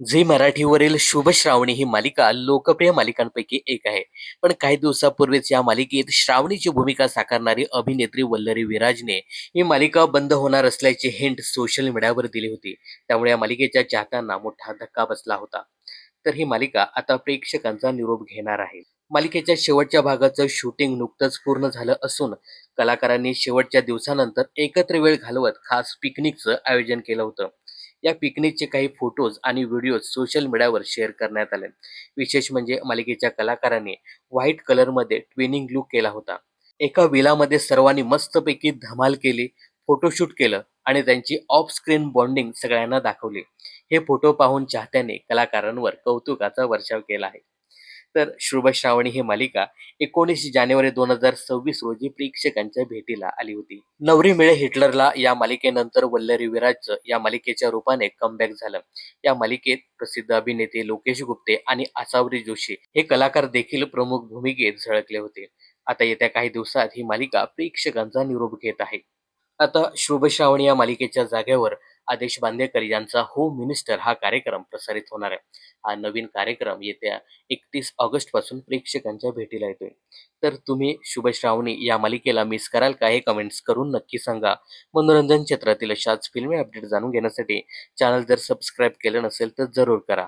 Zee मराठीवरील शुभ श्रावणी ही मालिका लोकप्रिय मालिकांपैकी एक आहे. पण काही दिवसापूर्वीच या मालिकेत श्रावणीची भूमिका साकारणारी अभिनेत्री वल्लरी विराजने ही मालिका बंद होणार असल्याची हिंट सोशल मीडियावर दिली होती. त्यामुळे या मालिकेच्या चाहत्यांना मोठा धक्का बसला होता. तर ही मालिका आता प्रेक्षकांचा निरोप घेणार आहे. मालिकेच्या शेवटच्या भागाचं शूटिंग नुकतंच पूर्ण झालं असून कलाकारांनी शेवटच्या दिवसानंतर एकत्र वेळ घालवत खास पिकनिकचं आयोजन केलं होतं. या पिकनिकचे काही फोटोज आणि व्हिडिओज सोशल मीडियावर शेअर करण्यात आले. विशेष म्हणजे मालिकेच्या कलाकारांनी व्हाईट कलरमध्ये ट्विनिंग लुक केला होता. एका विलामध्ये सर्वांनी मस्तपैकी धमाल केली, फोटोशूट केलं आणि त्यांची ऑफ स्क्रीन बॉन्डिंग सगळ्यांना दाखवली. हे फोटो पाहून चाहत्यांनी कलाकारांवर कौतुकाचा वर्षाव केला आहे. तर शुभ श्रावणी ही मालिका 19 जानेवारी 2026 रोजी प्रेक्षकांच्या भेटीला आली होती. नवरी मिळे हिटलरला या मालिकेनंतर वल्लरी विराजचं या मालिकेच्या रूपाने कमबॅक झालं. या मालिकेत प्रसिद्ध अभिनेते लोकेश गुप्ते आणि आसावरी जोशी हे कलाकार देखील प्रमुख भूमिकेत झळकले होते. आता येत्या काही दिवसात ही मालिका प्रेक्षकांचा निरोप घेत आहे. आता शुभ श्रावणी या मालिकेच्या जागेवर आदेश बांदेकर यांचा होम मिनिस्टर हा कार्यक्रम प्रसारित होणार आहे. हा नवीन कार्यक्रम येत्या 31 ऑगस्ट पासून प्रेक्षकांच्या भेटीला येतोय. तर तुम्ही शुभ श्रावणी या मालिकेला मिस कराल का हे कमेंट्स करून नक्की सांगा. मनोरंजन क्षेत्रातील अशाच फिल्मी अपडेट जाणून घेण्यासाठी चॅनल जर सबस्क्राईब केलं नसेल तर जरूर करा.